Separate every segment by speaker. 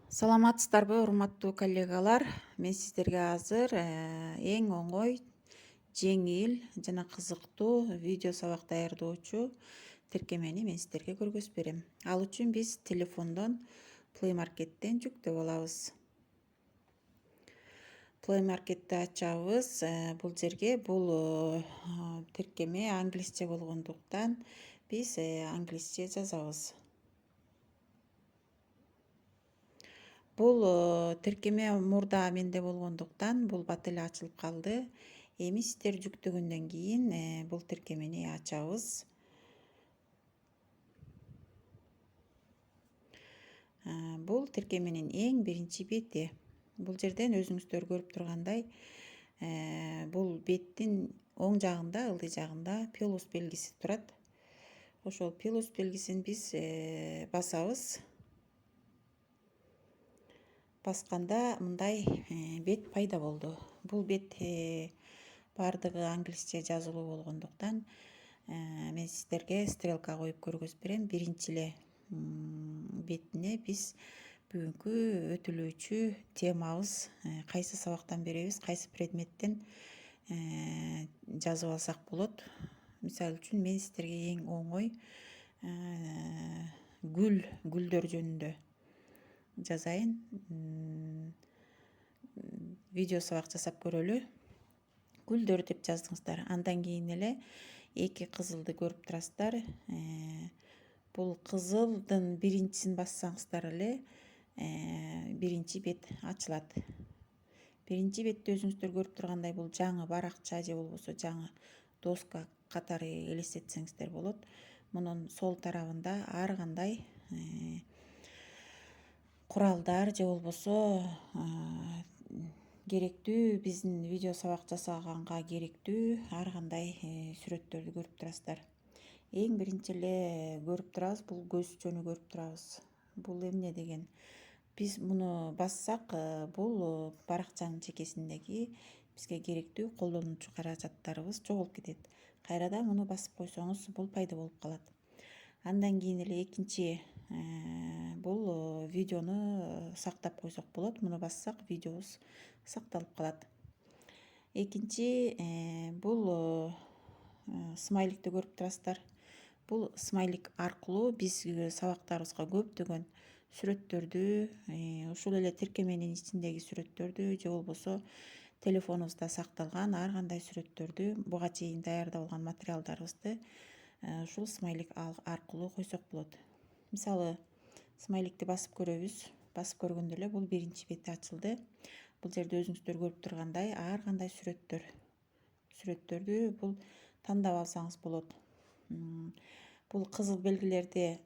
Speaker 1: Саламатсыздарбы, урматтуу коллегалар. Мен сиздерге азыр эң оңой, жеңил жана кызыктуу видео сабак даярдоочу тиркемени мен сиздерге көргөзүп берем. Ал үчүн биз телефондон Play Market'тен жүктөп алабыз. Play Market'ти ачабыз. Бул жерге бул тиркеме англисче болгондуктан биз англисче жазабыз. Бул тиркеме мурда менде болгондуктан бул бат эле ачылып калды. Эми сиздер жүктөгөндөн кийин бул тиркемени ачабыз. Бул тиркеменин эң биринчи бети. Бул жерден өзүңүздөр көрүп тургандай, бул беттин оң жагында, ылдый жагында плюс белгиси турат. Ошол плюс белгисин биз басабыз. Басканда мындай бет пайда болду. Бул бет бардыгы англисче жазылуу болгондуктан мен сиздерге стрелка коюп көргөзүп берем. Биринчи эле бетине биз бүгүнкү өтүлүүчү темабыз кайсы сабактан беребиз, кайсы предметтен жазып алсак болот. Мисалы үчүн мен сиздерге эң оңой гүлдөр жөнүндө жазайын. Видео сабак жасап көрөлү. Гүлдөр деп жаздыңыздар. Андан кийин эле эки кызылды көрүп турасыздар. Бул кызылдын биринчисин бассаңыздар эле биринчи бет ачылат. Биринчи бетти өзүңүздөр көрүп тургандай бул жаңы баракча же болбосо жаңы доска катары элестетсеңиздер болот. Мунун сол тарабында ар кандай куралдар же болбосо керектүү биздин видео сабак жасаганга керектүү ар кандай сүрөттөрдү көрүп турасыздар. Эң биринчи эле көрүп турабыз, бул көзчөнү көрүп турабыз. Бул эмне деген? Биз муну бассак, бул баракчанын чекесиндеги бизге керектүү колдонуучу каражаттарыбыз жоголуп кетет. Кайрадан муну басып койсоңуз бул пайда болуп калат. Андан кийин эле экинчи бул видеону сактап койсок болот. Муну бассак видеобуз сакталып калат. Экинчи бул смайликти көрүп турасыздар. Бул смайлик аркылуу биз сабактарыбызга көптөгөн сүрөттөрдү, ушул эле тиркеменин ичиндеги сүрөттөрдү же болбосо телефонубузда сакталган ар кандай сүрөттөрдү, буга чейин даярдап алган материалдарыбызды ушул смайлик аркылуу койсок болот. Мисалы, смайликти басып көрөбүз. Басып көргөндө эле бул биринчи бети ачылды. Бул жерде өзүңүздөр көрүп тургандай ар кандай сүрөттөрдү бул тандап алсаңыз болот. Бул кызыл белгилерди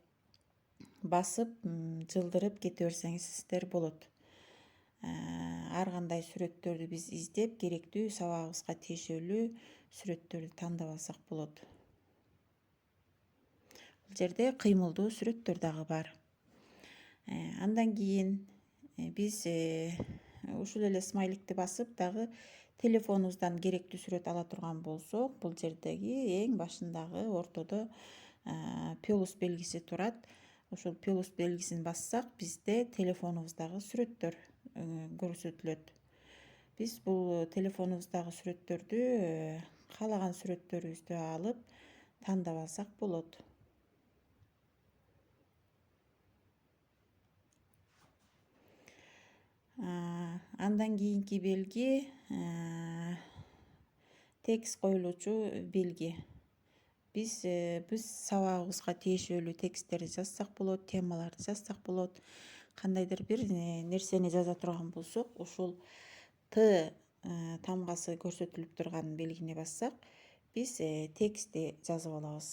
Speaker 1: басып, жылдырып кете берсеңиздер болот. Ар кандай сүрөттөрдү биз издеп, керектүү сабагыбызга тиешелүү сүрөттөрдү тандап алсак болот. Бул жерде кыймылдуу сүрөттөр дагы бар. Андан кийин биз ушул эле смайликти басып дагы телефонубуздан керектүү сүрөт ала турган болсок, бул жердеги эң башындагы ортодо плюс белгиси турат. Ошол плюс белгисин бассак, бизде телефонубуздагы сүрөттөр көрсөтүлөт. Биз бул телефонубуздагы сүрөттөрдү каалаган сүрөттөрүбүздү алып тандап алсак болот. Андан кийинки белги текст коюлуучу белги. Биз сабагыбызга тиешелүү тексттерди жазсак болот, темаларды жазсак болот. Кандайдыр бир нерсени жаза турган болсок, ушул Т тамгасы көрсөтүлүп турган белгине бассак, биз текстти жазып алабыз.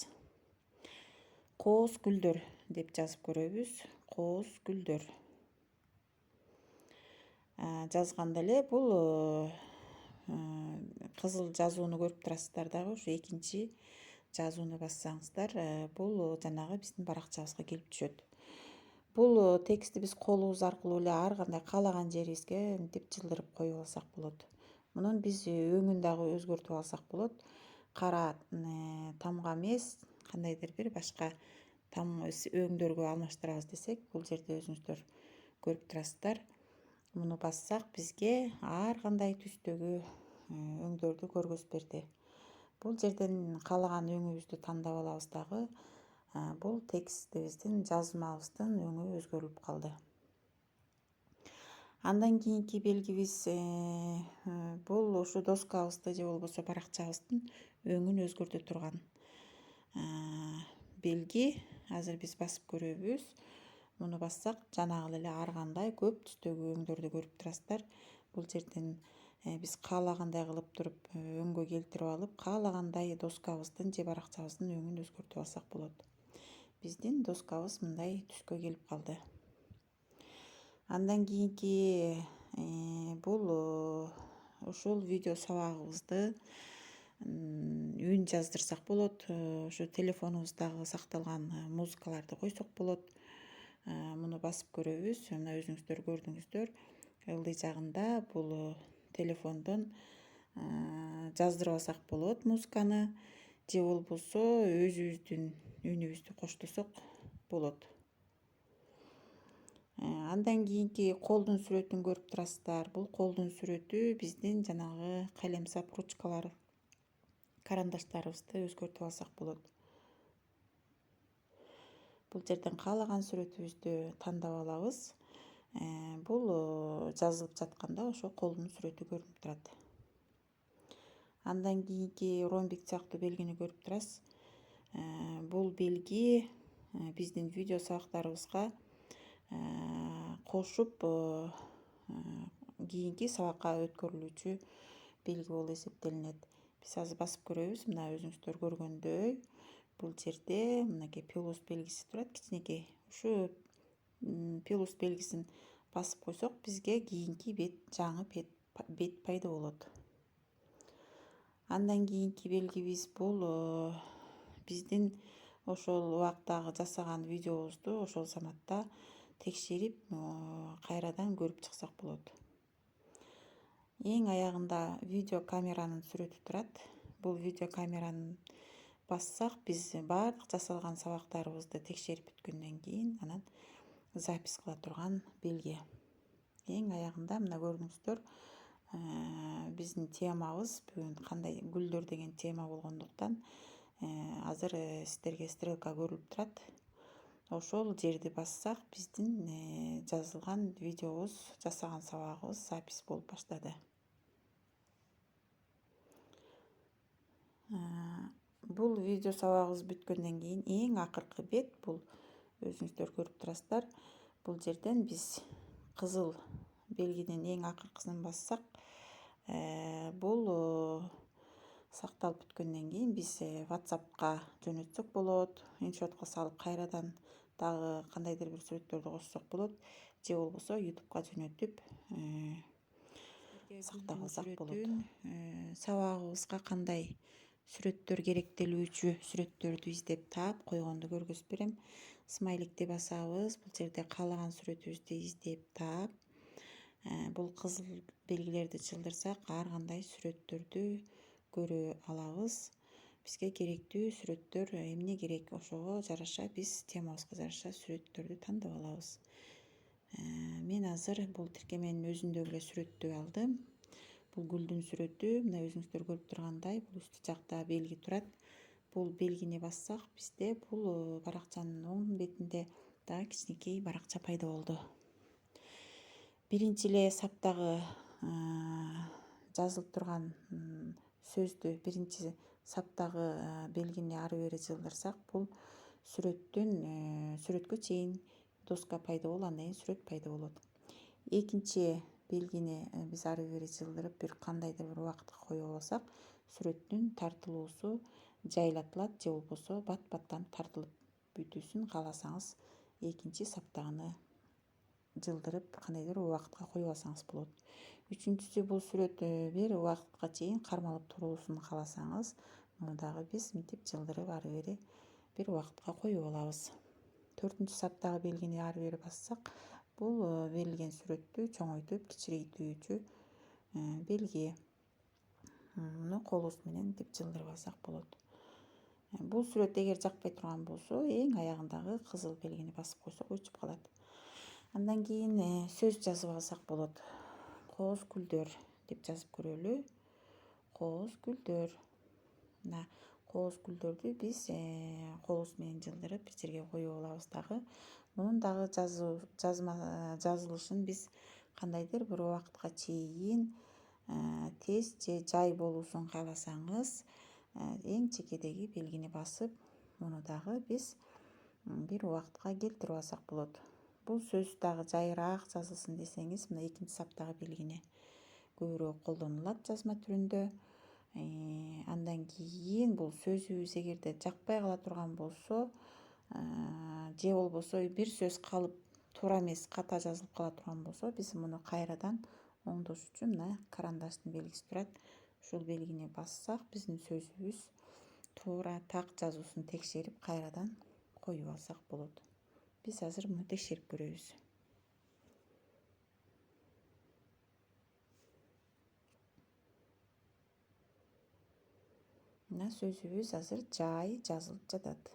Speaker 1: Кооз гүлдөр деп жазып көрөбүз. Кооз гүлдөр. Жазганда эле бул кызыл жазууну көрүп турасыздар дагы. Ушу экинчи жазууну бассаңыздар, бул жанагы биздин баракчабызга келип түшөт. Бул текстти биз колубуз аркылуу эле ар кандай каалаган жерибизге мынтип жылдырып коюп алсак болот. Мунун биз өңүн дагы өзгөртүп алсак болот. Кара тамга эмес, кандайдыр бир башка өңдөргө алмаштырабыз десек, бул жерде өзүңүздөр көрүп турасыздар. Муну бассак бизге ар кандай түстөгү өңдөрдү көргөзүп берди. Бул жерден каалаган өңүбүздү тандап алабыз дагы. Бул текстибиздин жазмабыздын өңү өзгөрүлүп калды. Андан кийинки белгибиз бул ушу доскабызды же болбосо баракчабыздын өңүн өзгөртө турган белги. Азыр биз басып көрөбүз. Муну бассак жанагы эле ар кандай көп түстөгү өңдөрдү көрүп турасыздар. Бул жерден биз каалагандай кылып туруп өңгө келтирип алып, каалагандай доскабыздын же баракчабыздын өңүн өзгөртүп алсак болот. Биздин доскабыз мындай түскө келип калды. Андан кийинки бул ушул видео сабагыбызды үн жаздырсак болот. Ушу телефонубуздагы сакталган музыкаларды койсок болот. Муну басып көрөбүз. Мына өзүңүздөр көрдүңүздөр. Ылдый жагында бул телефондон жаздырып алсак болот музыканы, же болбосо өзүбүздүн үнүбүздү коштосок болот. Андан кийинки колдун сүрөтүн көрүп турасыздар. Бул колдун сүрөтү биздин жанагы калемсап, ручкалар, карандаштарыбызды өзгөртүп алсак болот. Бул жерден каалаган сүрөтүбүздү тандап алабыз. Бул жазылып жатканда ошо колдун сүрөтү көрүнүп турат. Андан кийинки ромбик сыяктуу белгини көрүп турасыз. Бул белги биздин видео сабактарыбызга кошуп кийинки сабакка өткөрүлүүчү белги болуп эсептелинет. Биз азыр басып көрөбүз. Мына өзүңүздөр көргөндөй бул жерде мынакей плюс белгиси турат, кичинекей. Ушу плюс белгисин басып койсок, бизге кийинки жаңы бет пайда болот. Андан кийинки белгибиз бул биздин ошол убактагы жасаган видеобузду ошол заматта текшерип, кайрадан көрүп чыксак болот. Эң аягында видео камеранын сүрөтү турат. Бул видео камераны бассак, биз баардык жасалган сабактарыбызды текшерип бүткөндөн кийин анан запись кыла турган белги. Эң аягында мына көрдүңүздөр, биздин темабыз бүгүн кандай гүлдөр деген тема болгондуктан азыр сиздерге стрелка көрүлүп турат. Ошол жерди бассак, биздин жазылган видеобуз, жасаган сабагыбыз запись болуп баштады. Бул видео сабагыбыз бүткөндөн кийин эң акыркы бет бул өзүңүздөр көрүп турасыздар. Бул жерден биз кызыл белгинин эң акыркысын бассак, бул сакталып бүткөндөн кийин биз WhatsApp'ка жөнөтсөк болот. Иншотко салып кайрадан дагы кандайдыр бир сүрөттөрдү кошсок болот, же болбосо YouTube'ка жөнөтүп сактап алсак болот. Сабагыбызга кандай сүрөттөр керектелүүчү сүрөттөрдү издеп таап койгонду көргөзүп берем. Смайликти басабыз. Бул жерде каалаган сүрөтүбүздү издеп таап, бул кызыл белгилерди чылдырсак, ар кандай сүрөттөрдү көрө алабыз. Бизге керектүү сүрөттөр эмне керек, ошого жараша биз темабызга жараша сүрөттөрдү тандап алабыз. Мен азыр бул тиркеменин өзүндөгү эле сүрөттү алдым. Бул гүлдүн сүрөтү. Мына өзүңүздөр көрүп тургандай, бул үстү жакта белги турат. Бул белгини бассак, бизде бул баракчанын оң бетинде дагы кичинекей баракча пайда болду. Биринчи эле саптагы жазылып турган сөздү, биринчи саптагы белгини ары бери жылдырсак, бул сүрөткө чейин доска пайда болуп, андан кийин сүрөт пайда болот. Экинчи белгини биз ары бери жылдырып, бир кандайдыр бир убакытка коюп алсак, сүрөттүн тартылуусу жайлатылат, же болбосо бат-баттанып тартылып бүтүүсүн кааласаңыз, экинчи саптагыны жылдырып кандайдыр бир убакытка коюп алсаңыз болот. Үчүнчүсү, бул сүрөт бир убакытка чейин кармалып туруусун кааласаңыз, муну дагы биз мынтип жылдырып ары бери бир убакытка коюп алабыз. Төртүнчү саптагы белгини ары бери бассак, бул берилген сүрөттү чоңойтуп, кичирейтүүчү белги. Муну колубуз менен мынтип жылдырып алсак болот. Бул сүрөт эгер жакпай турган болсо, эң аягындагы кызыл белгини басып койсок өчүп калат. Андан кийин сөз жазып алсак болот. Кооз гүлдөр деп жазып көрөлү. Кооз гүлдөр. Мына кооз гүлдөрдү биз колубуз менен жылдырып жерге коюп алабыз дагы. Мунун дагы жазылышын биз кандайдыр бир убакытка чейин тез же жай болуусун кааласаңыз, эң чекедеги белгини басып, муну дагы биз бир убакытка келтирип алсак болот. Бул сөз дагы жайыраак жазылсын десеңиз, мына экинчи саптагы белгини көбүрөөк колдонулат жазма түрүндө. Андан кийин бул сөзүбүз эгерде жакпай кала турган болсо, же болбосо бир сөз калып туура эмес ката жазылып кала турган болсо, биз муну кайрадан оңдош үчүн мына карандаштын белгиси турат. Ушул белгини бассак, биздин сөзүбүз туура так жазуусун текшерип кайрадан коюп алсак болот. Биз азыр муну текшерип көрөбүз. Мына сөзүбүз азыр жай жазылып жатат.